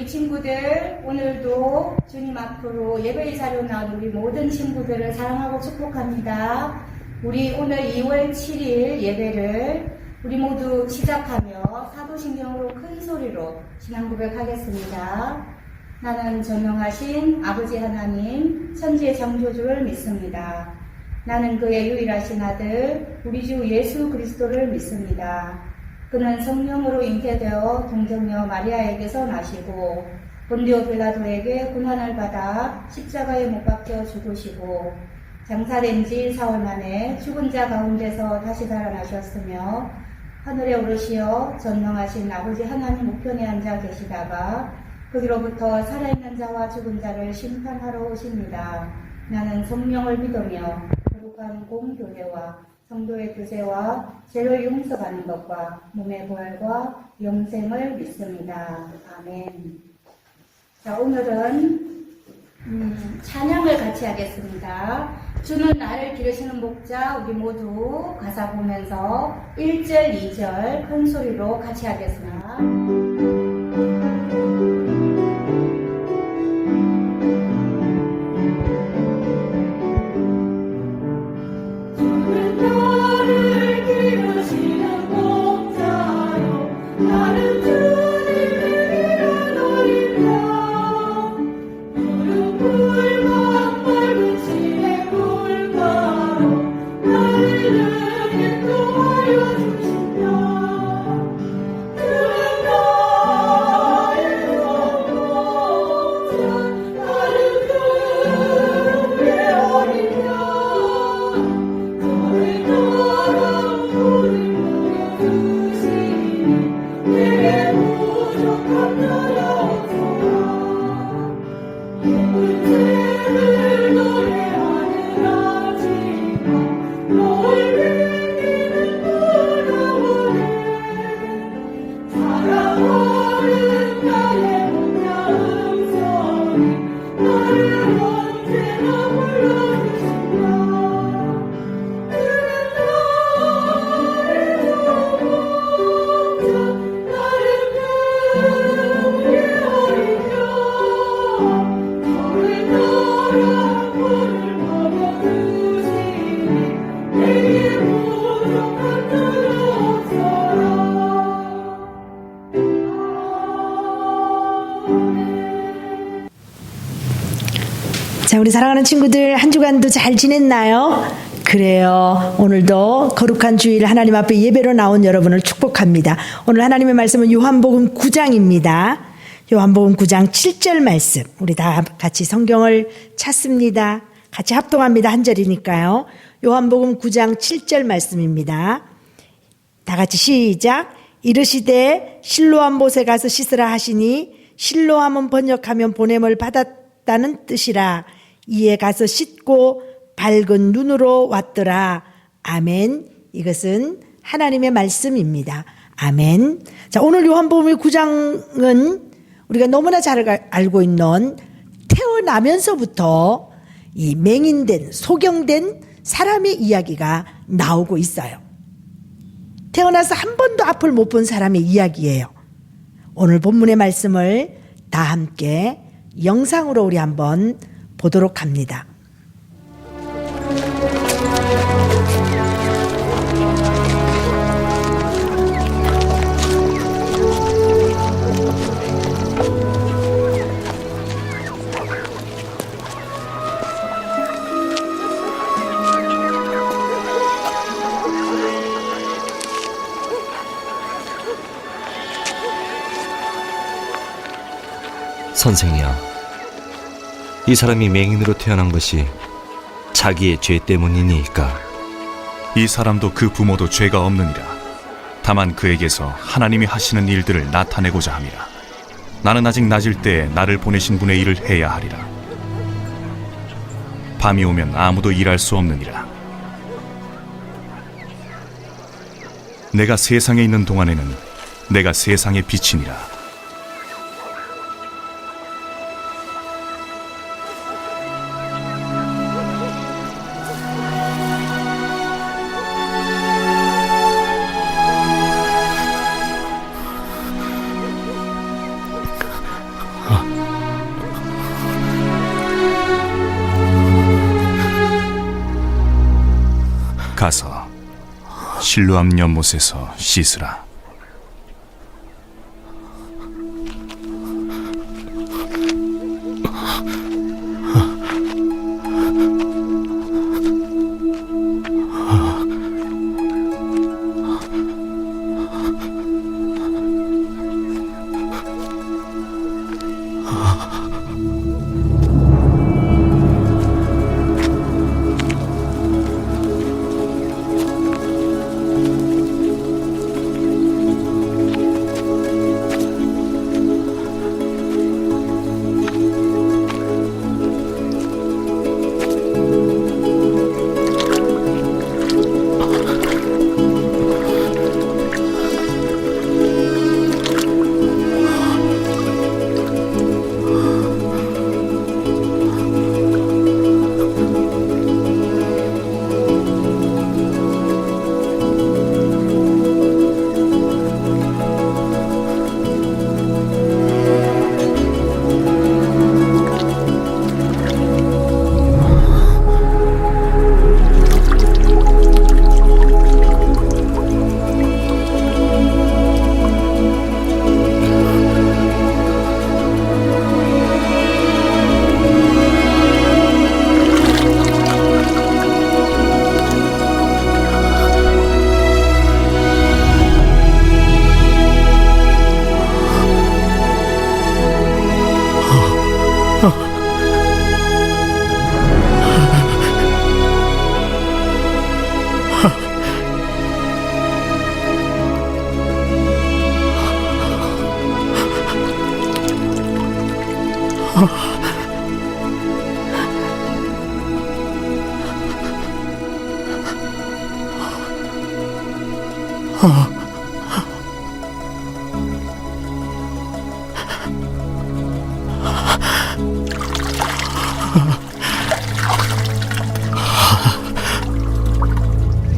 우리 친구들 오늘도 주님 앞으로 예배의 자리로 나온 우리 모든 친구들을 사랑하고 축복합니다. 우리 오늘 2월 7일 예배를 우리 모두 시작하며 사도신경으로 큰 소리로 신앙 고백하겠습니다. 나는 전능하신 아버지 하나님 천지의 창조주를 믿습니다. 나는 그의 유일하신 아들 우리 주 예수 그리스도를 믿습니다. 그는 성령으로 잉태되어 동정녀 마리아에게서 나시고 본디오 빌라도에게 고난을 받아 십자가에 못 박혀 죽으시고 장사된 지 4월 만에 죽은 자 가운데서 다시 살아나셨으며 하늘에 오르시어 전능하신 아버지 하나님 우편에 앉아 계시다가 거기로부터 살아있는 자와 죽은 자를 심판하러 오십니다. 나는 성령을 믿으며 거룩한 공교회와 성도의 교제와 죄를 용서받는 것과 몸의 부활과 영생을 믿습니다. 아멘. 자, 오늘은 찬양을 같이 하겠습니다. 주는 나를 기르시는 목자, 우리 모두 가사 보면서 1절, 2절 큰 소리로 같이 하겠습니다. 자, 우리 사랑하는 친구들 한 주간도 잘 지냈나요? 그래요. 오늘도 거룩한 주일 하나님 앞에 예배로 나온 여러분을 축복합니다. 오늘 하나님의 말씀은 요한복음 9장입니다. 요한복음 9장 7절 말씀. 우리 다 같이 성경을 찾습니다. 같이 합동합니다. 한 절이니까요. 요한복음 9장 7절 말씀입니다. 다 같이 시작. 이르시되 실로암 못에 가서 씻으라 하시니 실로암은 번역하면 보냄을 받았다는 뜻이라. 이에 가서 씻고 밝은 눈으로 왔더라. 아멘. 이것은 하나님의 말씀입니다. 아멘. 자, 오늘 요한복음 9장은 우리가 너무나 잘 알고 있는 태어나면서부터 이 맹인된, 소경된 사람의 이야기가 나오고 있어요. 태어나서 한 번도 앞을 못 본 사람의 이야기예요. 오늘 본문의 말씀을 다 함께 영상으로 우리 한번 보도록 합니다. 선생이야, 이 사람이 맹인으로 태어난 것이 자기의 죄 때문이니까. 이 사람도 그 부모도 죄가 없느니라. 다만 그에게서 하나님이 하시는 일들을 나타내고자 함이라. 나는 아직 낮을 때에 나를 보내신 분의 일을 해야 하리라. 밤이 오면 아무도 일할 수 없느니라. 내가 세상에 있는 동안에는 내가 세상의 빛이니라. 실로암 연못에서 씻으라.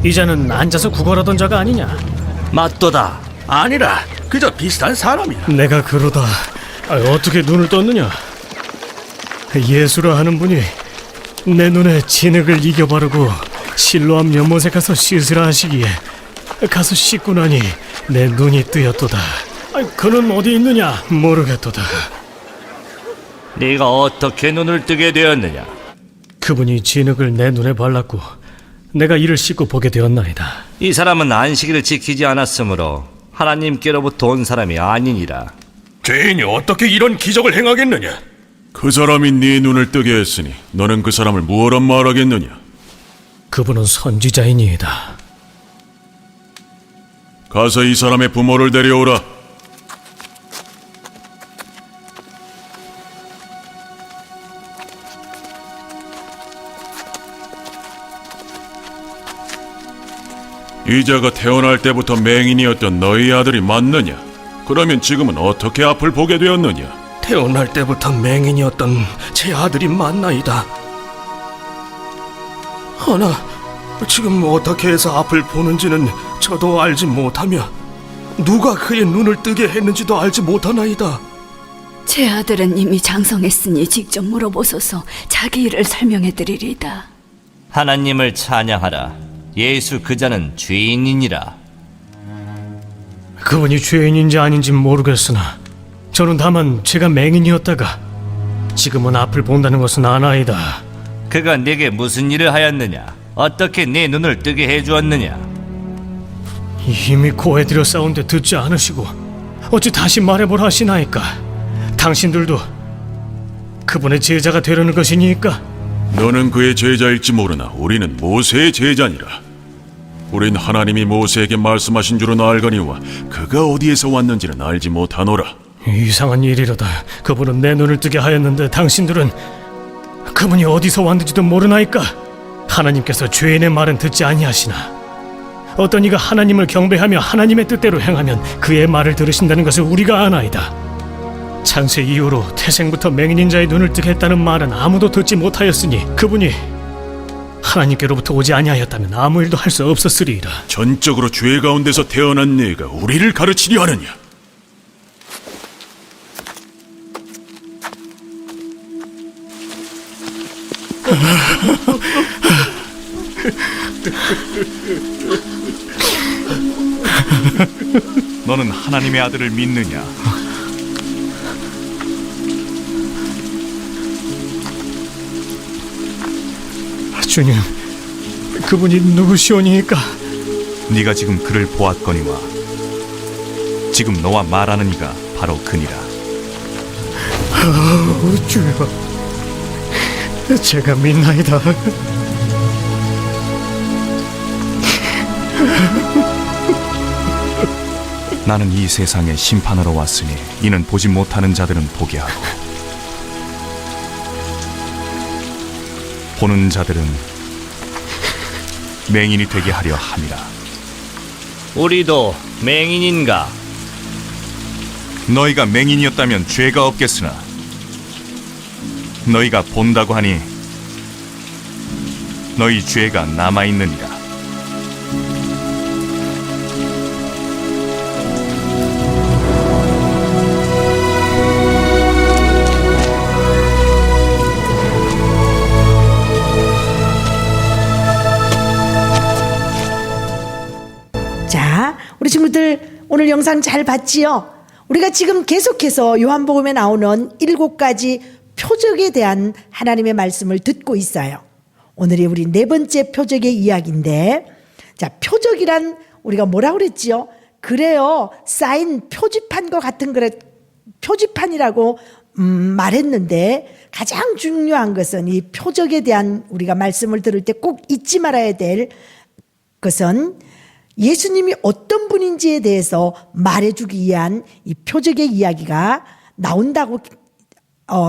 이 자는 앉아서 구걸하던 자가 아니냐? 맞도다. 아니라 그저 비슷한 사람이야. 내가 그러다 어떻게 눈을 떴느냐? 예수라 하는 분이 내 눈에 진흙을 이겨 바르고 실로암 연못에 가서 씻으라 하시기에 가서 씻고 나니 내 눈이 뜨였도다. 그는 어디 있느냐? 모르겠도다. 네가 어떻게 눈을 뜨게 되었느냐? 그분이 진흙을 내 눈에 발랐고 내가 이를 씻고 보게 되었나이다. 이 사람은 안식일을 지키지 않았으므로 하나님께로부터 온 사람이 아니니라. 죄인이 어떻게 이런 기적을 행하겠느냐? 그 사람이 네 눈을 뜨게 했으니 너는 그 사람을 무엇라 말하겠느냐? 그분은 선지자이니이다. 가서 이 사람의 부모를 데려오라. 이 자가 태어날 때부터 맹인이었던 너희 아들이 맞느냐? 그러면 지금은 어떻게 앞을 보게 되었느냐? 태어날 때부터 맹인이었던 제 아들이 맞나이다. 허나 지금 어떻게 해서 앞을 보는지는 저도 알지 못하며 누가 그의 눈을 뜨게 했는지도 알지 못하나이다. 제 아들은 이미 장성했으니 직접 물어보소서. 자기 일을 설명해 드리리다. 하나님을 찬양하라. 예수 그자는 죄인이니라. 그분이 죄인인지 아닌지 모르겠으나 저는 다만 제가 맹인이었다가 지금은 앞을 본다는 것은 아나이다. 그가 네게 무슨 일을 하였느냐? 어떻게 네 눈을 뜨게 해주었느냐? 이미 고해드려 싸운데 듣지 않으시고 어찌 다시 말해보라 하시나이까? 당신들도 그분의 제자가 되려는 것이니까? 너는 그의 제자일지 모르나 우리는 모세의 제자니라. 우린 하나님이 모세에게 말씀하신 줄은 알거니와 그가 어디에서 왔는지는 알지 못하노라. 이상한 일이로다. 그분은 내 눈을 뜨게 하였는데 당신들은 그분이 어디서 왔는지도 모르나이까? 하나님께서 죄인의 말은 듣지 아니하시나 어떤 이가 하나님을 경배하며 하나님의 뜻대로 행하면 그의 말을 들으신다는 것을 우리가 아나이다. 창세 이후로 태생부터 맹인인 자의 눈을 뜨게 했다는 말은 아무도 듣지 못하였으니 그분이 하나님께로부터 오지 아니하였다면 아무 일도 할 수 없었으리이다. 전적으로 죄 가운데서 태어난 네가 우리를 가르치려 하느냐? 너는 하나님의 아들을 믿느냐? 주님, 그분이 누구시오니까? 네가 지금 그를 보았거니와 지금 너와 말하는 이가 바로 그니라. 주여, 제가 믿나이다. 나는 이 세상에 심판하러 왔으니 이는 보지 못하는 자들은 보게 하고 보는 자들은 맹인이 되게 하려 함이라. 우리도 맹인인가? 너희가 맹인이었다면 죄가 없겠으나 너희가 본다고 하니 너희 죄가 남아있느니라. 자, 우리 친구들 오늘 영상 잘 봤지요? 우리가 지금 계속해서 요한복음에 나오는 7가지 표적에 대한 하나님의 말씀을 듣고 있어요. 오늘이 우리 4번째 표적의 이야기인데, 자, 표적이란 우리가 뭐라 그랬지요? 그래요, 사인 표지판과 같은 표지판이라고 말했는데, 가장 중요한 것은 이 표적에 대한 우리가 말씀을 들을 때 꼭 잊지 말아야 될 것은 예수님이 어떤 분인지에 대해서 말해주기 위한 이 표적의 이야기가 나온다고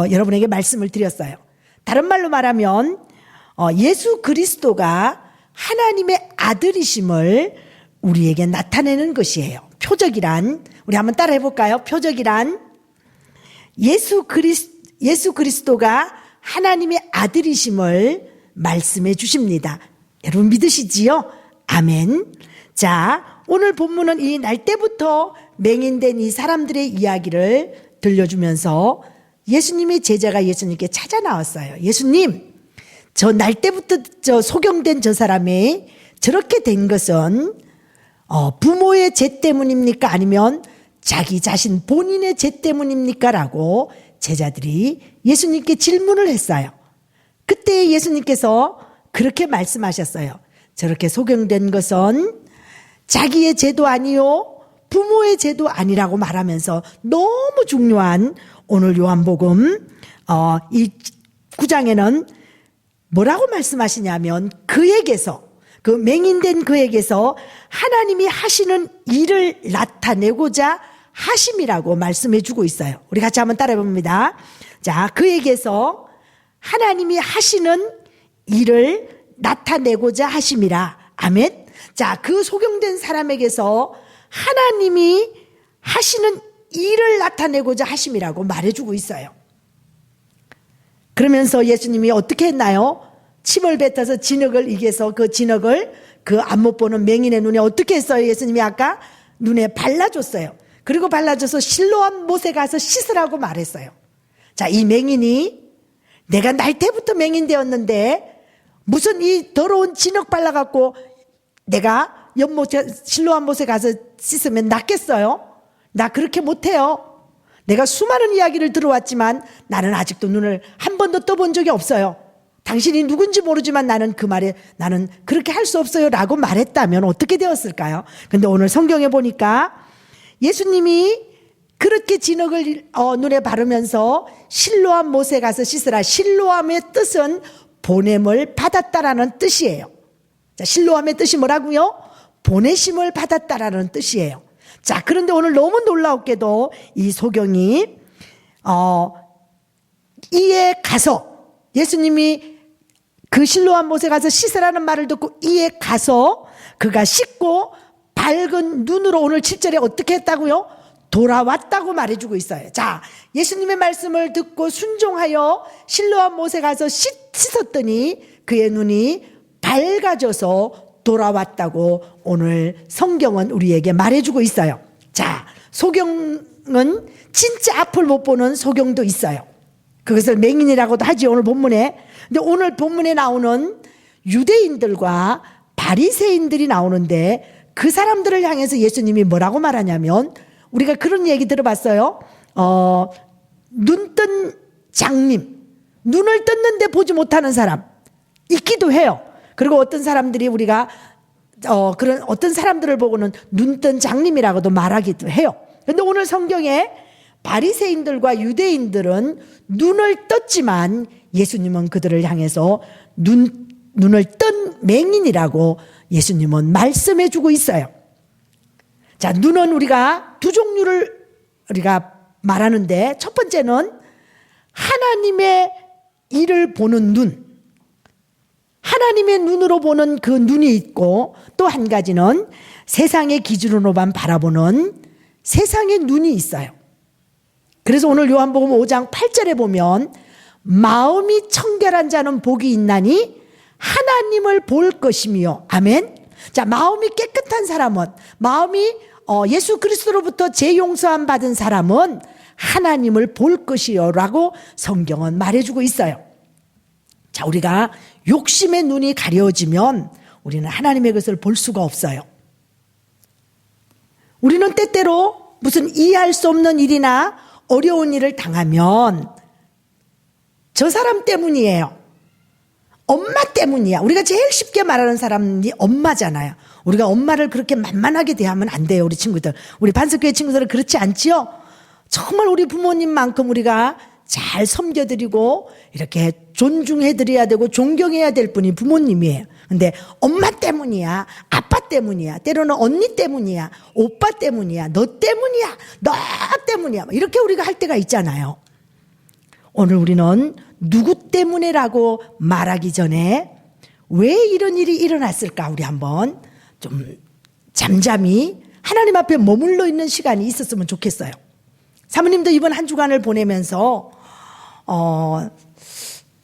여러분에게 말씀을 드렸어요. 다른 말로 말하면 예수 그리스도가 하나님의 아들이심을 우리에게 나타내는 것이에요. 표적이란, 우리 한번 따라 해볼까요? 표적이란 예수 그리스도가 하나님의 아들이심을 말씀해 주십니다. 여러분 믿으시지요? 아멘. 자, 오늘 본문은 이 날 때부터 맹인된 이 사람들의 이야기를 들려주면서 예수님의 제자가 예수님께 찾아 나왔어요. 예수님, 저 날 때부터 저 소경된 저 사람이 저렇게 된 것은 부모의 죄 때문입니까? 아니면 자기 자신 본인의 죄 때문입니까? 라고 제자들이 예수님께 질문을 했어요. 그때 예수님께서 그렇게 말씀하셨어요. 저렇게 소경된 것은 자기의 죄도 아니요 부모의 죄도 아니라고 말하면서 너무 중요한 오늘 요한복음 이 9장에는 뭐라고 말씀하시냐면 그에게서, 그 맹인된 그에게서 하나님이 하시는 일을 나타내고자 하심이라고 말씀해 주고 있어요. 우리 같이 한번 따라해 봅니다. 자, 그에게서 하나님이 하시는 일을 나타내고자 하심이라. 아멘. 자, 그 소경된 사람에게서 하나님이 하시는 일을 나타내고자 하심이라고 말해주고 있어요. 그러면서 예수님이 어떻게 했나요? 침을 뱉어서 진흙을 이겨서 그 진흙을 그 안 못 보는 맹인의 눈에 어떻게 했어요? 예수님이 아까 눈에 발라줬어요. 그리고 발라줘서 실로암 못에 가서 씻으라고 말했어요. 자, 이 맹인이 내가 날 때부터 맹인 되었는데 무슨 이 더러운 진흙 발라갖고 내가 실로암 못에 가서 씻으면 낫겠어요? 나 그렇게 못해요. 내가 수많은 이야기를 들어왔지만 나는 아직도 눈을 한 번도 떠본 적이 없어요. 당신이 누군지 모르지만 나는 그 말에 나는 그렇게 할 수 없어요 라고 말했다면 어떻게 되었을까요? 근데 오늘 성경에 보니까 예수님이 그렇게 진흙을 눈에 바르면서 실로암 못에 가서 씻으라. 실로암의 뜻은 보냄을 받았다라는 뜻이에요. 자, 실로암의 뜻이 뭐라고요? 보내심을 받았다라는 뜻이에요. 자, 그런데 오늘 너무 놀라웠게도 이 소경이 이에 가서 예수님이 그 실로암 못에 가서 씻으라는 말을 듣고 이에 가서 그가 씻고 밝은 눈으로 오늘 7절에 어떻게 했다고요? 돌아왔다고 말해주고 있어요. 자, 예수님의 말씀을 듣고 순종하여 실로암 못에 가서 씻었더니 그의 눈이 밝아져서 돌아왔다고 오늘 성경은 우리에게 말해주고 있어요. 자, 소경은 진짜 앞을 못 보는 소경도 있어요. 그것을 맹인이라고도 하지 오늘 본문에. 근데 오늘 본문에 나오는 유대인들과 바리새인들이 나오는데 그 사람들을 향해서 예수님이 뭐라고 말하냐면 우리가 그런 얘기 들어봤어요. 눈뜬 장님, 눈을 떴는데 보지 못하는 사람 있기도 해요. 그리고 어떤 사람들이 우리가 그런 어떤 사람들을 보고는 눈뜬 장님이라고도 말하기도 해요. 그런데 오늘 성경에 바리새인들과 유대인들은 눈을 떴지만 예수님은 그들을 향해서 눈을 뜬 맹인이라고 예수님은 말씀해 주고 있어요. 자, 눈은 우리가 두 종류를 우리가 말하는데 첫 번째는 하나님의 일을 보는 눈, 하나님의 눈으로 보는 그 눈이 있고 또 한 가지는 세상의 기준으로만 바라보는 세상의 눈이 있어요. 그래서 오늘 요한복음 5장 8절에 보면 마음이 청결한 자는 복이 있나니 하나님을 볼 것이며 아멘. 자, 마음이 깨끗한 사람은 마음이 예수 그리스도로부터 재용서함 받은 사람은 하나님을 볼 것이요라고 성경은 말해주고 있어요. 자, 우리가 욕심의 눈이 가려지면 우리는 하나님의 것을 볼 수가 없어요. 우리는 때때로 무슨 이해할 수 없는 일이나 어려운 일을 당하면 저 사람 때문이에요. 엄마 때문이야. 우리가 제일 쉽게 말하는 사람이 엄마잖아요. 우리가 엄마를 그렇게 만만하게 대하면 안 돼요, 우리 친구들. 우리 반석교회 친구들은 그렇지 않지요? 정말 우리 부모님만큼 우리가 잘 섬겨드리고 이렇게 존중해드려야 되고 존경해야 될 분이 부모님이에요. 근데 엄마 때문이야, 아빠 때문이야, 때로는 언니 때문이야, 오빠 때문이야, 너 때문이야, 너 때문이야 이렇게 우리가 할 때가 있잖아요. 오늘 우리는 누구 때문에라고 말하기 전에 왜 이런 일이 일어났을까 우리 한번 좀 잠잠히 하나님 앞에 머물러 있는 시간이 있었으면 좋겠어요. 사모님도 이번 한 주간을 보내면서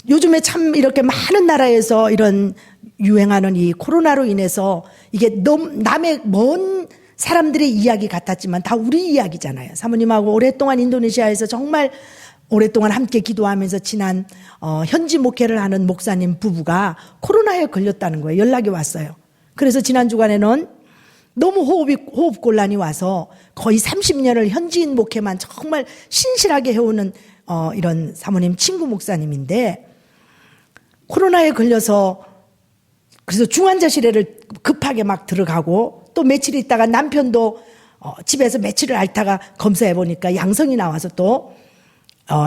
요즘에 참 이렇게 많은 나라에서 이런 유행하는 이 코로나로 인해서 이게 너무 남의 먼 사람들의 이야기 같았지만 다 우리 이야기잖아요. 사모님하고 오랫동안 인도네시아에서 정말 오랫동안 함께 기도하면서 지난 현지 목회를 하는 목사님 부부가 코로나에 걸렸다는 거예요. 연락이 왔어요. 그래서 지난 주간에는 너무 호흡 곤란이 와서 거의 30년을 현지인 목회만 정말 신실하게 해오는 이런 사모님 친구 목사님인데 코로나에 걸려서 그래서 중환자실에를 급하게 막 들어가고 또 며칠 있다가 남편도 집에서 며칠을 앓다가 검사해 보니까 양성이 나와서 또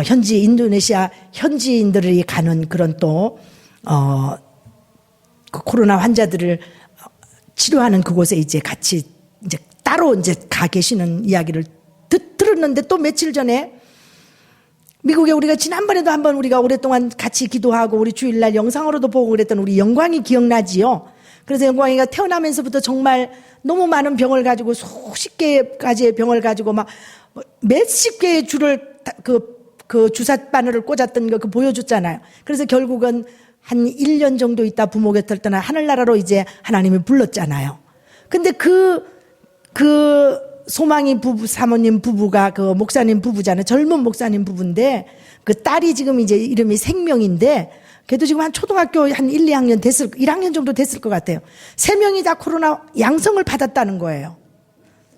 현지 인도네시아 현지인들이 가는 그런 또 그 코로나 환자들을 치료하는 그곳에 이제 같이 이제 따로 이제 가 계시는 이야기를 들었는데 또 며칠 전에 미국에 우리가 지난번에도 한번 우리가 오랫동안 같이 기도하고 우리 주일날 영상으로도 보고 그랬던 우리 영광이 기억나지요. 그래서 영광이가 태어나면서부터 정말 너무 많은 병을 가지고 수십 개까지의 병을 가지고 막 몇십 개의 줄을 그 주사 바늘을 꽂았던 거 그 보여줬잖아요. 그래서 결국은 한 1년 정도 있다 부모 곁을 떠나 하늘나라로 이제 하나님이 불렀잖아요. 근데 그 소망이 부부, 사모님 부부가 그 목사님 부부잖아요. 젊은 목사님 부부인데 그 딸이 지금 이제 이름이 생명인데 걔도 지금 한 초등학교 한 1, 2학년 1학년 정도 됐을 것 같아요. 3명이 다 코로나 양성을 받았다는 거예요.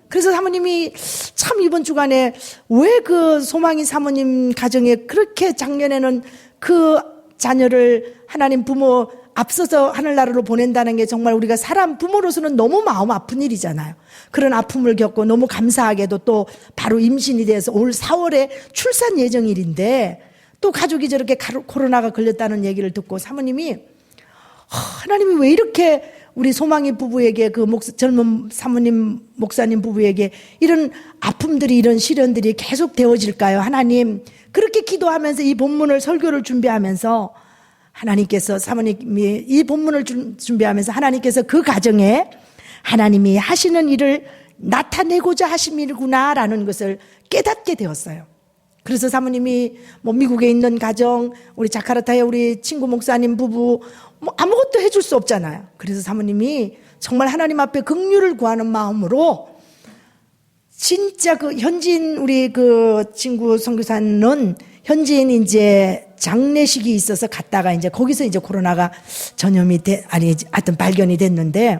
그래서 사모님이 참 이번 주간에 왜 그 소망이 사모님 가정에 그렇게 작년에는 그 자녀를 하나님 부모 앞서서 하늘나라로 보낸다는 게 정말 우리가 사람 부모로서는 너무 마음 아픈 일이잖아요. 그런 아픔을 겪고 너무 감사하게도 또 바로 임신이 돼서 올 4월에 출산 예정일인데 또 가족이 저렇게 코로나가 걸렸다는 얘기를 듣고 사모님이 하나님이 왜 이렇게 우리 소망이 부부에게 그 젊은 사모님 목사님 부부에게 이런 아픔들이 이런 시련들이 계속 되어질까요? 하나님 그렇게 기도하면서 이 본문을 설교를 준비하면서 하나님께서 사모님이 이 본문을 준비하면서 하나님께서 그 가정에 하나님이 하시는 일을 나타내고자 하심이구나라는 것을 깨닫게 되었어요. 그래서 사모님이 뭐 미국에 있는 가정, 우리 자카르타의 우리 친구 목사님 부부 뭐 아무것도 해줄 수 없잖아요. 그래서 사모님이 정말 하나님 앞에 긍휼을 구하는 마음으로 진짜 그 현지인 우리 그 친구 선교사는 현지인 이제 장례식이 있어서 갔다가 이제 거기서 이제 코로나가 전염이 하여튼 발견이 됐는데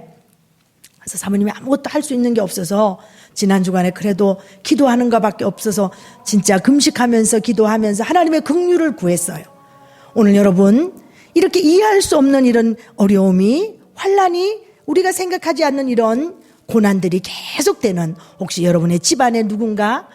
그래서 사모님이 아무것도 할 수 있는 게 없어서 지난 주간에 그래도 기도하는 것밖에 없어서 진짜 금식하면서 기도하면서 하나님의 긍휼을 구했어요. 오늘 여러분 이렇게 이해할 수 없는 이런 어려움이 환난이 우리가 생각하지 않는 이런 고난들이 계속되는 혹시 여러분의 집안에 누군가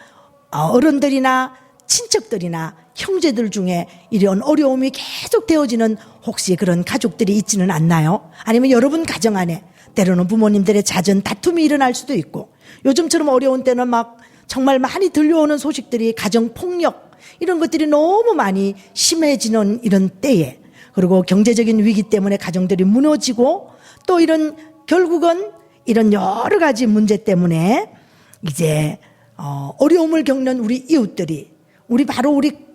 어른들이나 친척들이나 형제들 중에 이런 어려움이 계속 되어지는 혹시 그런 가족들이 있지는 않나요? 아니면 여러분 가정 안에 때로는 부모님들의 잦은 다툼이 일어날 수도 있고 요즘처럼 어려운 때는 막 정말 많이 들려오는 소식들이 가정폭력 이런 것들이 너무 많이 심해지는 이런 때에 그리고 경제적인 위기 때문에 가정들이 무너지고 또 이런 결국은 이런 여러 가지 문제 때문에 이제 어려움을 겪는 우리 이웃들이 우리 바로 우리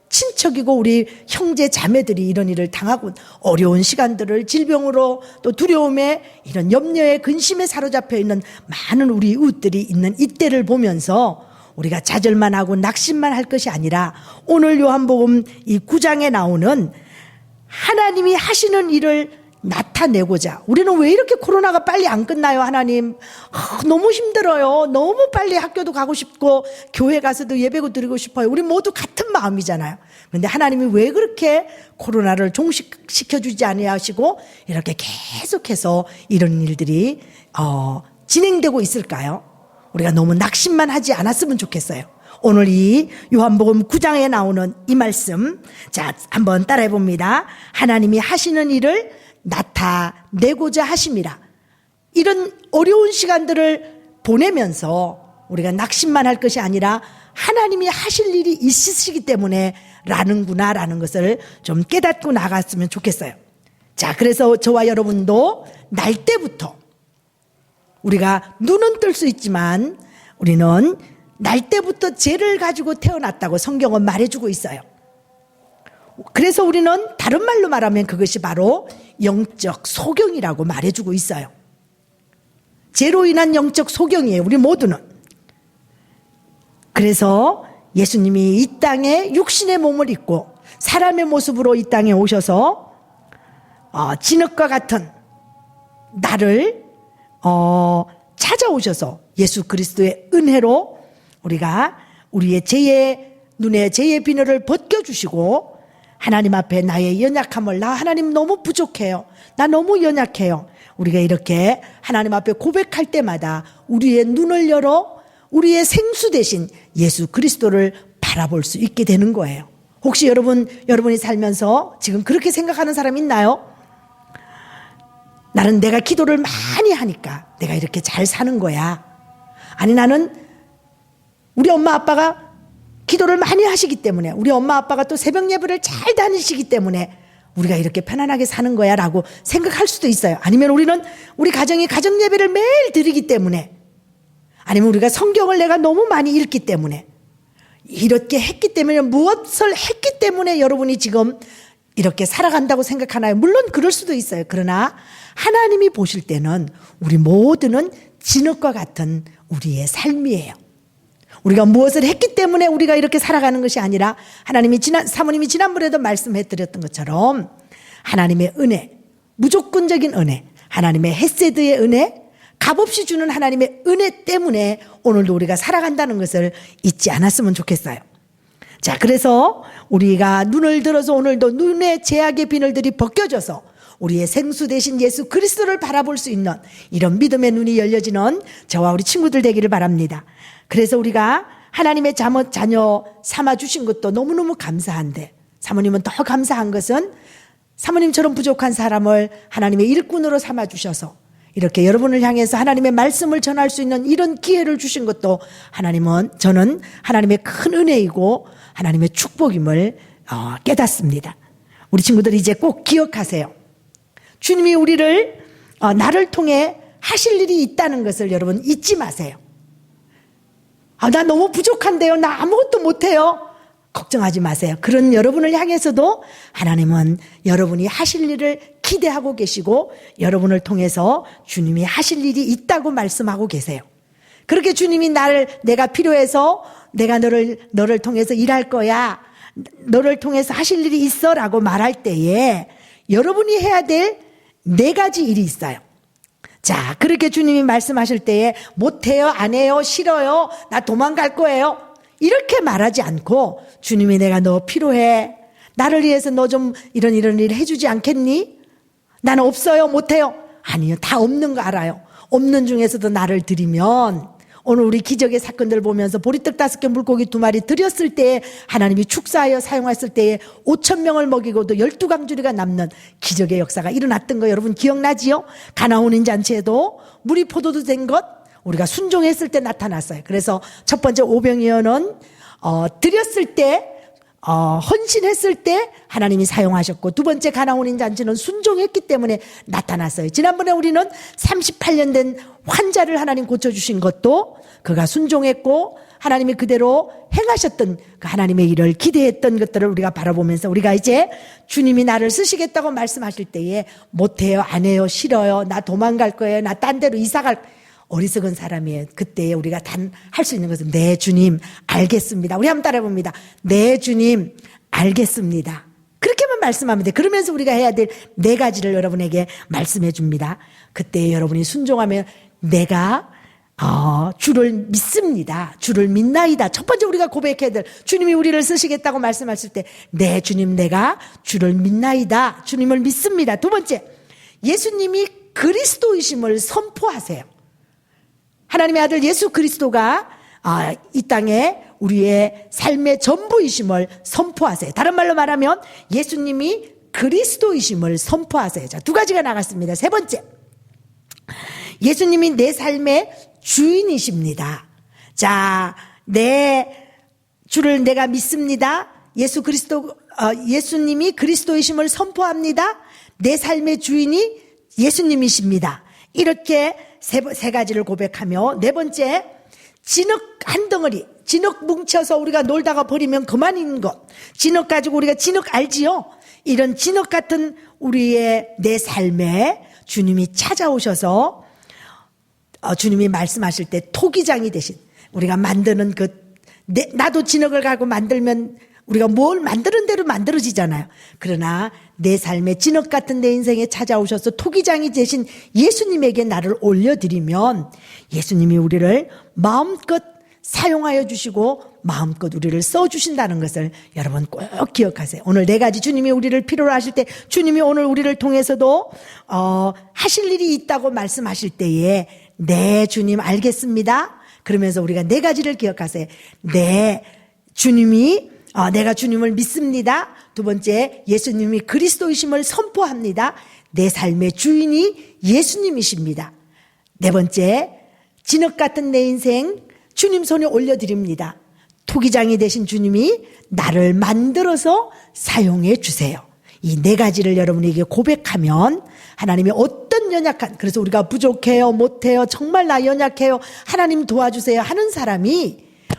친척이고 우리 형제 자매들이 이런 일을 당하고 어려운 시간들을 질병으로 또 두려움에 이런 염려에 근심에 사로잡혀 있는 많은 우리 이웃들이 있는 이때를 보면서 우리가 좌절만 하고 낙심만 할 것이 아니라 오늘 요한복음 이 9장에 나오는 하나님이 하시는 일을 나타내고자 우리는 왜 이렇게 코로나가 빨리 안 끝나요 하나님 너무 힘들어요 너무 빨리 학교도 가고 싶고 교회 가서도 예배고 드리고 싶어요 우리 모두 같은 마음이잖아요 그런데 하나님이 왜 그렇게 코로나를 종식시켜주지 아니하시고 이렇게 계속해서 이런 일들이 진행되고 있을까요? 우리가 너무 낙심만 하지 않았으면 좋겠어요. 오늘 이 요한복음 9장에 나오는 이 말씀 자 한번 따라해 봅니다. 하나님이 하시는 일을 나타내고자 하심이라. 이런 어려운 시간들을 보내면서 우리가 낙심만 할 것이 아니라 하나님이 하실 일이 있으시기 때문에 라는구나 라는 것을 좀 깨닫고 나갔으면 좋겠어요. 자, 그래서 저와 여러분도 날 때부터 우리가 눈은 뜰 수 있지만 우리는 날 때부터 죄를 가지고 태어났다고 성경은 말해주고 있어요. 그래서 우리는 다른 말로 말하면 그것이 바로 영적 소경이라고 말해주고 있어요. 죄로 인한 영적 소경이에요. 우리 모두는. 그래서 예수님이 이 땅에 육신의 몸을 입고 사람의 모습으로 이 땅에 오셔서 진흙과 같은 나를 찾아오셔서 예수 그리스도의 은혜로 우리가 우리의 눈의 죄의 비늘을 벗겨주시고 하나님 앞에 나의 연약함을 나 하나님 너무 부족해요. 나 너무 연약해요. 우리가 이렇게 하나님 앞에 고백할 때마다 우리의 눈을 열어 우리의 생수 대신 예수 그리스도를 바라볼 수 있게 되는 거예요. 혹시 여러분이 살면서 지금 그렇게 생각하는 사람 있나요? 나는 내가 기도를 많이 하니까 내가 이렇게 잘 사는 거야. 아니 나는 우리 엄마 아빠가 기도를 많이 하시기 때문에 우리 엄마 아빠가 또 새벽 예배를 잘 다니시기 때문에 우리가 이렇게 편안하게 사는 거야 라고 생각할 수도 있어요. 아니면 우리는 우리 가정이 가정 예배를 매일 드리기 때문에 아니면 우리가 성경을 내가 너무 많이 읽기 때문에 이렇게 했기 때문에 무엇을 했기 때문에 여러분이 지금 이렇게 살아간다고 생각하나요? 물론 그럴 수도 있어요. 그러나 하나님이 보실 때는 우리 모두는 진흙과 같은 우리의 삶이에요. 우리가 무엇을 했기 때문에 우리가 이렇게 살아가는 것이 아니라 사모님이 지난번에도 말씀해 드렸던 것처럼 하나님의 은혜, 무조건적인 은혜, 하나님의 헤세드의 은혜, 값없이 주는 하나님의 은혜 때문에 오늘도 우리가 살아간다는 것을 잊지 않았으면 좋겠어요. 자, 그래서 우리가 눈을 들어서 오늘도 눈의 죄악의 비늘들이 벗겨져서 우리의 생수 대신 예수 그리스도를 바라볼 수 있는 이런 믿음의 눈이 열려지는 저와 우리 친구들 되기를 바랍니다. 그래서 우리가 하나님의 자녀 삼아주신 것도 너무너무 감사한데 사모님은 더 감사한 것은 사모님처럼 부족한 사람을 하나님의 일꾼으로 삼아주셔서 이렇게 여러분을 향해서 하나님의 말씀을 전할 수 있는 이런 기회를 주신 것도 저는 하나님의 큰 은혜이고 하나님의 축복임을 깨닫습니다. 우리 친구들이 이제 꼭 기억하세요. 주님이 우리를 나를 통해 하실 일이 있다는 것을 여러분 잊지 마세요. 나 너무 부족한데요. 나 아무것도 못해요. 걱정하지 마세요. 그런 여러분을 향해서도 하나님은 여러분이 하실 일을 기대하고 계시고 여러분을 통해서 주님이 하실 일이 있다고 말씀하고 계세요. 그렇게 주님이 내가 필요해서 내가 너를 통해서 일할 거야. 너를 통해서 하실 일이 있어 라고 말할 때에 여러분이 해야 될 4가지 일이 있어요. 자, 그렇게 주님이 말씀하실 때에 못해요, 안 해요, 싫어요, 나 도망갈 거예요. 이렇게 말하지 않고 주님이 내가 너 필요해. 나를 위해서 너 좀 이런 일 해주지 않겠니? 나는 없어요, 못해요. 아니요, 다 없는 거 알아요. 없는 중에서도 나를 드리면 오늘 우리 기적의 사건들 보면서 보리떡 5개 물고기 2마리 드렸을 때 하나님이 축사하여 사용했을 때에 5,000명을 먹이고도 12강주리가 남는 기적의 역사가 일어났던 거 여러분 기억나지요? 가나온인 잔치에도 물이 포도도 된 것 우리가 순종했을 때 나타났어요. 그래서 첫 번째 오병이어는 드렸을 때 헌신했을 때 하나님이 사용하셨고, 두 번째 가나온인 잔치는 순종했기 때문에 나타났어요. 지난번에 우리는 38년 된 환자를 하나님 고쳐주신 것도 그가 순종했고 하나님이 그대로 행하셨던 그 하나님의 일을 기대했던 것들을 우리가 바라보면서 우리가 이제 주님이 나를 쓰시겠다고 말씀하실 때에 못해요, 안 해요, 싫어요, 나 도망갈 거예요, 나 딴 데로 이사갈 어리석은 사람이에요. 그때 우리가 단 할 수 있는 것은 네 주님 알겠습니다. 우리 한번 따라해 봅니다. 네 주님 알겠습니다. 그렇게만 말씀하면 돼. 그러면서 우리가 해야 될 네 가지를 여러분에게 말씀해 줍니다. 그때 여러분이 순종하면 내가 주를 믿습니다. 주를 믿나이다. 첫 번째 우리가 고백해야 될, 주님이 우리를 쓰시겠다고 말씀하실 때 네 주님 내가 주를 믿나이다. 주님을 믿습니다. 두 번째, 예수님이 그리스도이심을 선포하세요. 하나님의 아들 예수 그리스도가 이 땅에 우리의 삶의 전부이심을 선포하세요. 다른 말로 말하면 예수님이 그리스도이심을 선포하세요. 자, 두 가지가 나갔습니다. 세 번째, 예수님이 내 삶의 주인이십니다. 자, 내 주를 내가 믿습니다. 예수님이 그리스도이심을 선포합니다. 내 삶의 주인이 예수님이십니다. 이렇게 세 가지를 고백하며, 네 번째, 진흙 한 덩어리, 진흙 뭉쳐서 우리가 놀다가 버리면 그만인 것, 진흙 가지고 우리가 진흙 알지요? 이런 진흙 같은 우리의 내 삶에 주님이 찾아오셔서 주님이 말씀하실 때 토기장이 되신, 우리가 만드는 나도 진흙을 가지고 만들면 우리가 뭘 만드는 대로 만들어지잖아요. 그러나 내 삶의 진흙 같은 내 인생에 찾아오셔서 토기장이 되신 예수님에게 나를 올려드리면 예수님이 우리를 마음껏 사용하여 주시고 마음껏 우리를 써주신다는 것을 여러분 꼭 기억하세요. 오늘 네 가지 주님이 우리를 필요로 하실 때, 주님이 오늘 우리를 통해서도 하실 일이 있다고 말씀하실 때에 네 주님 알겠습니다. 그러면서 우리가 네 가지를 기억하세요. 네 주님이 내가 주님을 믿습니다. 두 번째, 예수님이 그리스도이심을 선포합니다. 내 삶의 주인이 예수님이십니다. 네 번째, 진흙 같은 내 인생 주님 손에 올려드립니다. 토기장이 되신 주님이 나를 만들어서 사용해 주세요. 이 네 가지를 여러분에게 고백하면 하나님이 어떤 연약한, 그래서 우리가 부족해요, 못해요, 정말 나 연약해요, 하나님 도와주세요 하는 사람이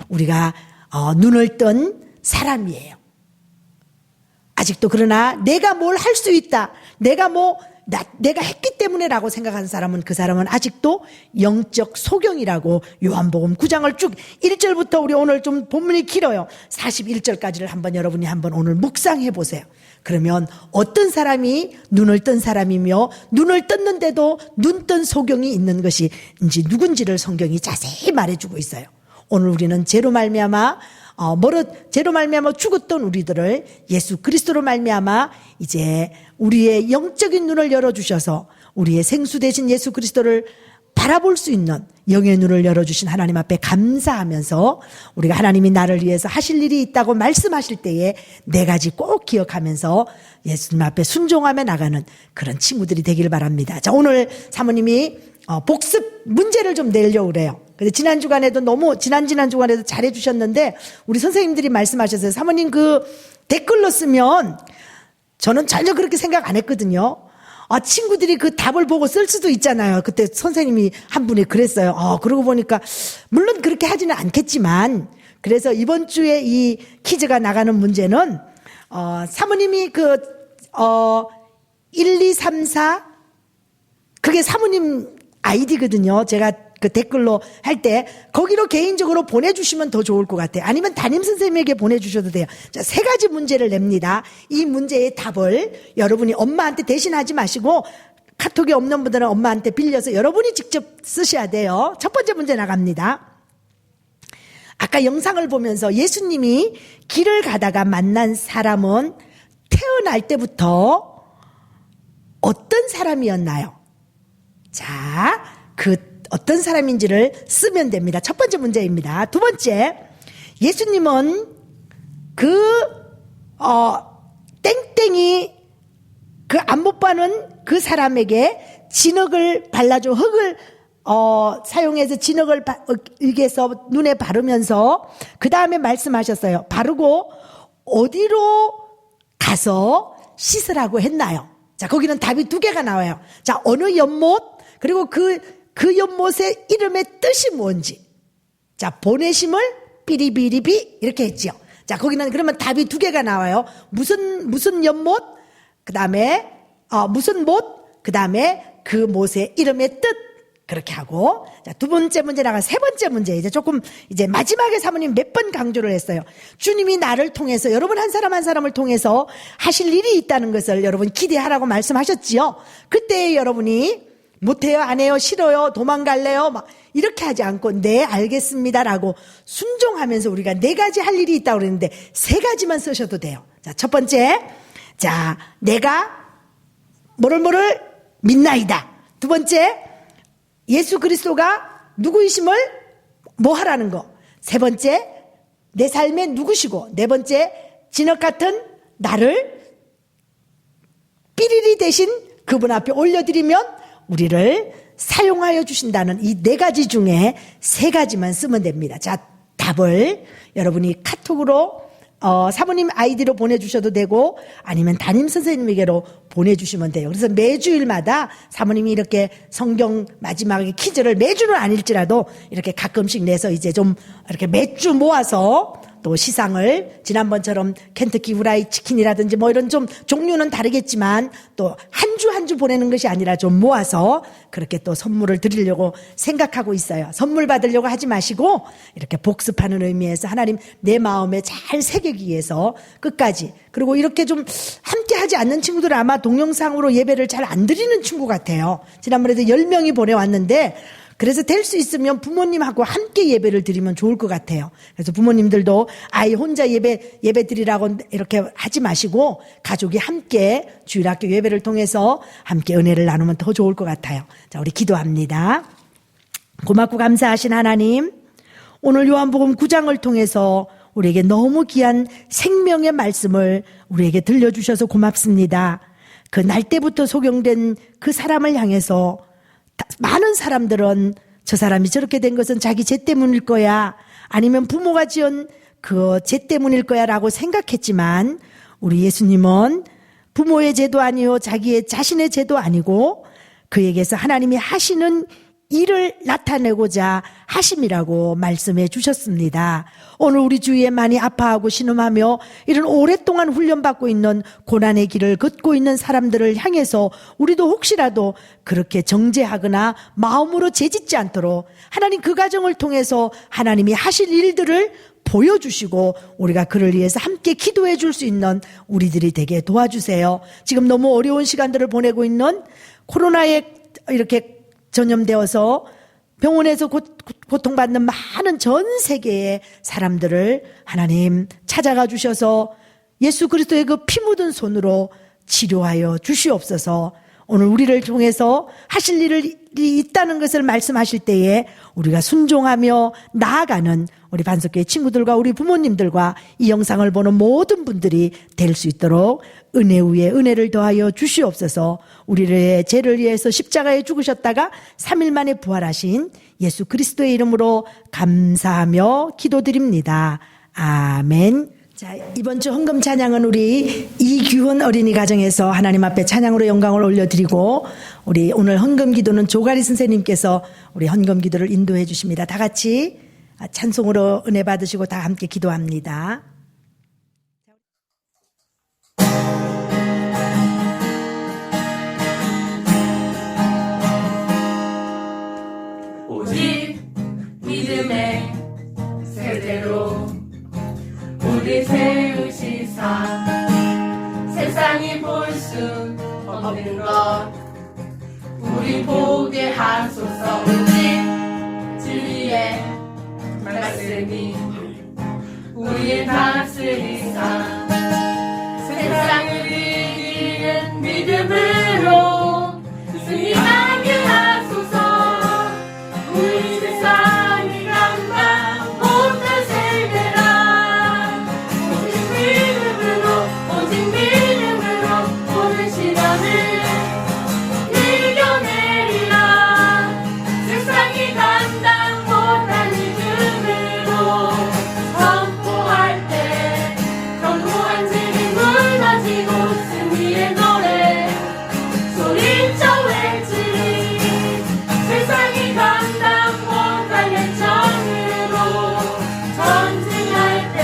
우리가 눈을 뜬 사람이에요. 아직도 그러나 내가 뭘 할 수 있다, 내가 했기 때문에라고 생각하는 사람은, 그 사람은 아직도 영적 소경이라고 요한복음 9장을 쭉 1절부터, 우리 오늘 좀 본문이 길어요. 41절까지를 여러분이 한번 오늘 묵상해 보세요. 그러면 어떤 사람이 눈을 뜬 사람이며 눈을 떴는데도 눈 뜬 소경이 있는 것이 누군지를 성경이 자세히 말해주고 있어요. 오늘 우리는 죄로 말미암아 죽었던 우리들을 예수 그리스도로 말미암아 이제 우리의 영적인 눈을 열어주셔서 우리의 생수 되신 예수 그리스도를 바라볼 수 있는 영의 눈을 열어주신 하나님 앞에 감사하면서, 우리가 하나님이 나를 위해서 하실 일이 있다고 말씀하실 때에 네 가지 꼭 기억하면서 예수님 앞에 순종하며 나가는 그런 친구들이 되길 바랍니다. 자, 오늘 사모님이 복습 문제를 좀 내려고 그래요. 근데 지난 주간에도 지난 주간에도 잘해 주셨는데, 우리 선생님들이 말씀하셨어요. 사모님 그 댓글로 쓰면, 저는 전혀 그렇게 생각 안 했거든요. 친구들이 그 답을 보고 쓸 수도 있잖아요. 그때 선생님이 한 분이 그랬어요. 그러고 보니까 물론 그렇게 하지는 않겠지만, 그래서 이번 주에 이 퀴즈가 나가는 문제는 사모님이 1, 2, 3, 4 그게 사모님 아이디거든요. 제가 그 댓글로 할 때 거기로 개인적으로 보내주시면 더 좋을 것 같아요. 아니면 담임 선생님에게 보내주셔도 돼요. 자, 세 가지 문제를 냅니다. 이 문제의 답을 여러분이 엄마한테 대신하지 마시고 카톡이 없는 분들은 엄마한테 빌려서 여러분이 직접 쓰셔야 돼요. 첫 번째 문제 나갑니다. 아까 영상을 보면서 예수님이 길을 가다가 만난 사람은 태어날 때부터 어떤 사람이었나요? 자, 그 어떤 사람인지를 쓰면 됩니다. 첫 번째 문제입니다. 두 번째, 예수님은 땡땡이 그 안 못 봐는 그 사람에게 진흙을 발라줘, 흙을 사용해서 진흙을 일개서 눈에 바르면서 그 다음에 말씀하셨어요. 바르고 어디로 가서 씻으라고 했나요? 자, 거기는 답이 두 개가 나와요. 자, 어느 연못, 그리고 그 연못의 이름의 뜻이 뭔지. 자, 보내심을 삐리비리비 이렇게 했지요. 자, 거기는 그러면 답이 두 개가 나와요. 무슨 연못, 그 다음에 무슨 못, 그 다음에 그 못의 이름의 뜻. 그렇게 하고, 자, 두 번째 문제 나가 세 번째 문제. 이제 마지막에 사모님 몇 번 강조를 했어요. 주님이 나를 통해서, 여러분 한 사람 한 사람을 통해서 하실 일이 있다는 것을 여러분 기대하라고 말씀하셨지요. 그때 여러분이 못해요, 안 해요, 싫어요, 도망갈래요, 막 이렇게 하지 않고 네, 알겠습니다라고 순종하면서 우리가 네 가지 할 일이 있다고 그랬는데 세 가지만 쓰셔도 돼요. 자, 첫 번째, 자, 내가 뭐를 믿나이다. 두 번째, 예수 그리스도가 누구이심을 뭐 하라는 거. 세 번째, 내 삶의 누구시고. 네 번째, 진흙 같은 나를 삐리리 대신 그분 앞에 올려드리면 우리를 사용하여 주신다는 이 네 가지 중에 세 가지만 쓰면 됩니다. 자, 답을 여러분이 카톡으로 사모님 아이디로 보내주셔도 되고 아니면 담임 선생님에게로 보내주시면 돼요. 그래서 매주일마다 사모님이 이렇게 성경 마지막에 퀴즈를 매주는 아닐지라도 이렇게 가끔씩 내서 이제 좀 이렇게 몇 주 모아서 또 시상을 지난번처럼 켄터키 후라이 치킨이라든지 뭐 이런 좀 종류는 다르겠지만 또 한 주 한 주 보내는 것이 아니라 좀 모아서 그렇게 또 선물을 드리려고 생각하고 있어요. 선물 받으려고 하지 마시고 이렇게 복습하는 의미에서 하나님 내 마음에 잘 새기기 위해서 끝까지, 그리고 이렇게 좀 함께 하지 않는 친구들은 아마 동영상으로 예배를 잘 안 드리는 친구 같아요. 지난번에도 10명이 보내왔는데 그래서 될 수 있으면 부모님하고 함께 예배를 드리면 좋을 것 같아요. 그래서 부모님들도 아이 혼자 예배 드리라고 이렇게 하지 마시고 가족이 함께 주일학교 예배를 통해서 함께 은혜를 나누면 더 좋을 것 같아요. 자, 우리 기도합니다. 고맙고 감사하신 하나님, 오늘 요한복음 9장을 통해서 우리에게 너무 귀한 생명의 말씀을 우리에게 들려주셔서 고맙습니다. 그 날 때부터 소경된 그 사람을 향해서 많은 사람들은 저 사람이 저렇게 된 것은 자기 죄 때문일 거야, 아니면 부모가 지은 그 죄 때문일 거야 라고 생각했지만 우리 예수님은 부모의 죄도 아니요 자기의 자신의 죄도 아니고 그에게서 하나님이 하시는 일을 나타내고자 하심이라고 말씀해 주셨습니다. 오늘 우리 주위에 많이 아파하고 신음하며 이런 오랫동안 훈련받고 있는 고난의 길을 걷고 있는 사람들을 향해서 우리도 혹시라도 그렇게 정죄하거나 마음으로 죄짓지 않도록 하나님 그 과정을 통해서 하나님이 하실 일들을 보여주시고 우리가 그를 위해서 함께 기도해 줄 수 있는 우리들이 되게 도와주세요. 지금 너무 어려운 시간들을 보내고 있는 코로나에 이렇게 전염되어서 병원에서 고통받는 많은 전 세계의 사람들을 하나님 찾아가 주셔서 예수 그리스도의 그 피 묻은 손으로 치료하여 주시옵소서. 오늘 우리를 통해서 하실 일이 있다는 것을 말씀하실 때에 우리가 순종하며 나아가는 우리 반석교회 친구들과 우리 부모님들과 이 영상을 보는 모든 분들이 될 수 있도록 은혜 위에 은혜를 더하여 주시옵소서. 우리의 죄를 위해서 십자가에 죽으셨다가 3일 만에 부활하신 예수 그리스도의 이름으로 감사하며 기도드립니다. 아멘. 자, 이번 주 헌금 찬양은 우리 이규훈 어린이 가정에서 하나님 앞에 찬양으로 영광을 올려드리고, 우리 오늘 헌금 기도는 조가리 선생님께서 우리 헌금 기도를 인도해 주십니다. 다 같이 찬송으로 은혜 받으시고 다 함께 기도합니다. 오직 믿음의 세대로 우리 세우시사 세상이 볼 수 없는 것 우리 보게 하소서. 오직 주의 말씀이 우리의 다스리사 세상을 이기는 믿음으로 승리하게 하소서. 우리 세상이 감당 못할 세계라 오직 믿음으로 모든 시련을 이겨내리라. 세상이 감당 못할 믿음으로 선포할 때 견고한 진이 무너지고 승리의 노래 소리쳐 외치리. 세상이 감당 못할 열정으로 전진할 때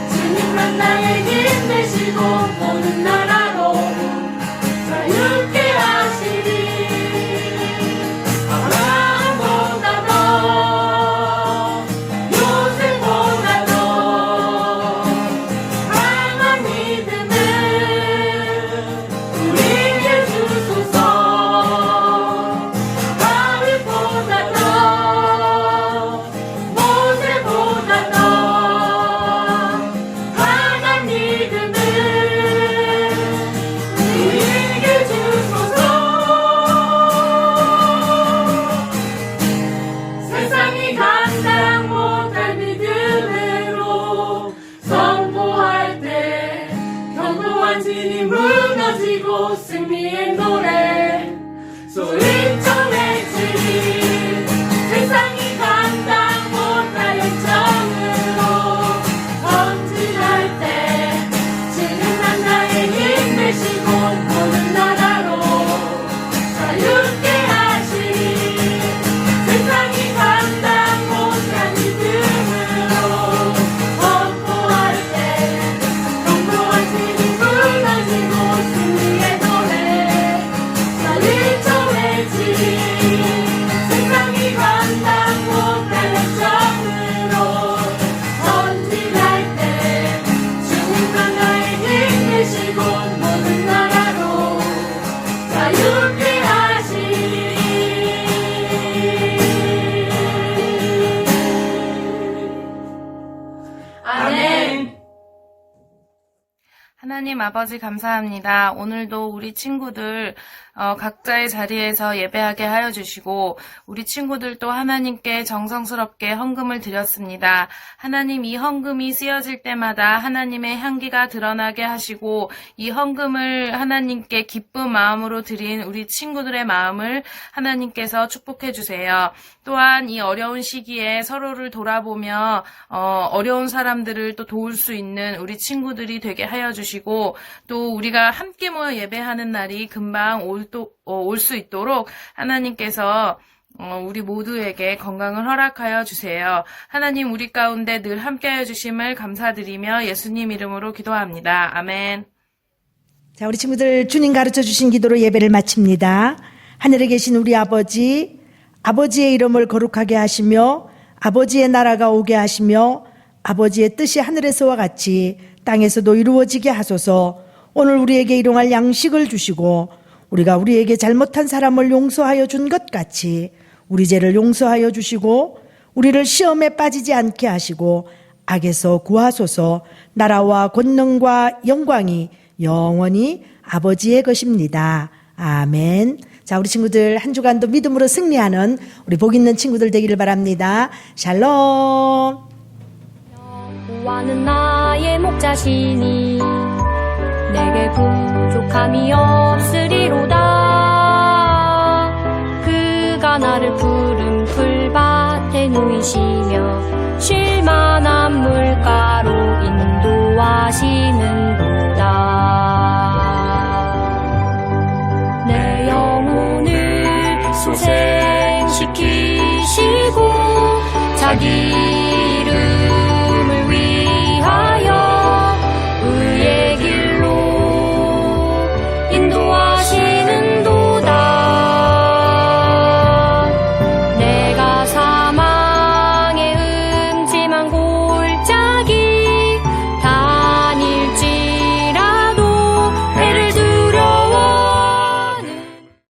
주님 만나에 힘 되시고 모든 나라로 자유케 하시리. 아브라함보다 더 요셉보다 더 강한 믿음을 우리에게 주소서. 다윗보다 더 모세보다 더 강한 믿음을 우리에게 주소서. 세상이 감당 못할 믿음으로 선포할 때 견고한 진이 무너지고 승리의 노래 소리쳐 외치리. 세상이 감당 못할 열정으로 전진할 때 주님 만나에 힘 되시고 모든 나라로 자유케 하시리. 세상이 감당 못할 믿음으로 선포할 때 견고한 진이 무너지고 승리의 노래 소리쳐 외치리. 세상이 감당 못할 열정으로 전진할 때 주님 만나에 힘 되시고 모든 나라로 자유케 하시리. 아멘. 하나님 아버지 감사합니다. 오늘도 우리 친구들 각자의 자리에서 예배하게 하여 주시고 우리 친구들도 하나님께 정성스럽게 헌금을 드렸습니다. 하나님 이 헌금이 쓰여질 때마다 하나님의 향기가 드러나게 하시고 이 헌금을 하나님께 기쁜 마음으로 드린 우리 친구들의 마음을 하나님께서 축복해 주세요. 또한 이 어려운 시기에 서로를 돌아보며 어려운 사람들을 또 도울 수 있는 우리 친구들이 되게 하여 주시고 또 우리가 함께 모여 예배하는 날이 금방 올 수 있도록 하나님께서 우리 모두에게 건강을 허락하여 주세요. 하나님 우리 가운데 늘 함께하여 주심을 감사드리며 예수님 이름으로 기도합니다. 아멘. 자, 우리 친구들 주님 가르쳐 주신 기도로 예배를 마칩니다. 하늘에 계신 우리 아버지, 아버지의 이름을 거룩하게 하시며 아버지의 나라가 오게 하시며 아버지의 뜻이 하늘에서와 같이 땅에서도 이루어지게 하소서. 오늘 우리에게 일용할 양식을 주시고 우리가 우리에게 잘못한 사람을 용서하여 준 것 같이 우리 죄를 용서하여 주시고 우리를 시험에 빠지지 않게 하시고 악에서 구하소서. 나라와 권능과 영광이 영원히 아버지의 것입니다. 아멘. 자, 우리 친구들 한 주간도 믿음으로 승리하는 우리 복 있는 친구들 되기를 바랍니다. 샬롬. 여호와는 나의 목자시니 내게 부족함이 없으리로다. 그가 나를 푸른 풀밭에 누이시며 쉴만한 물가로 인도하시는도다. 내 영혼을 소생시키시고 자기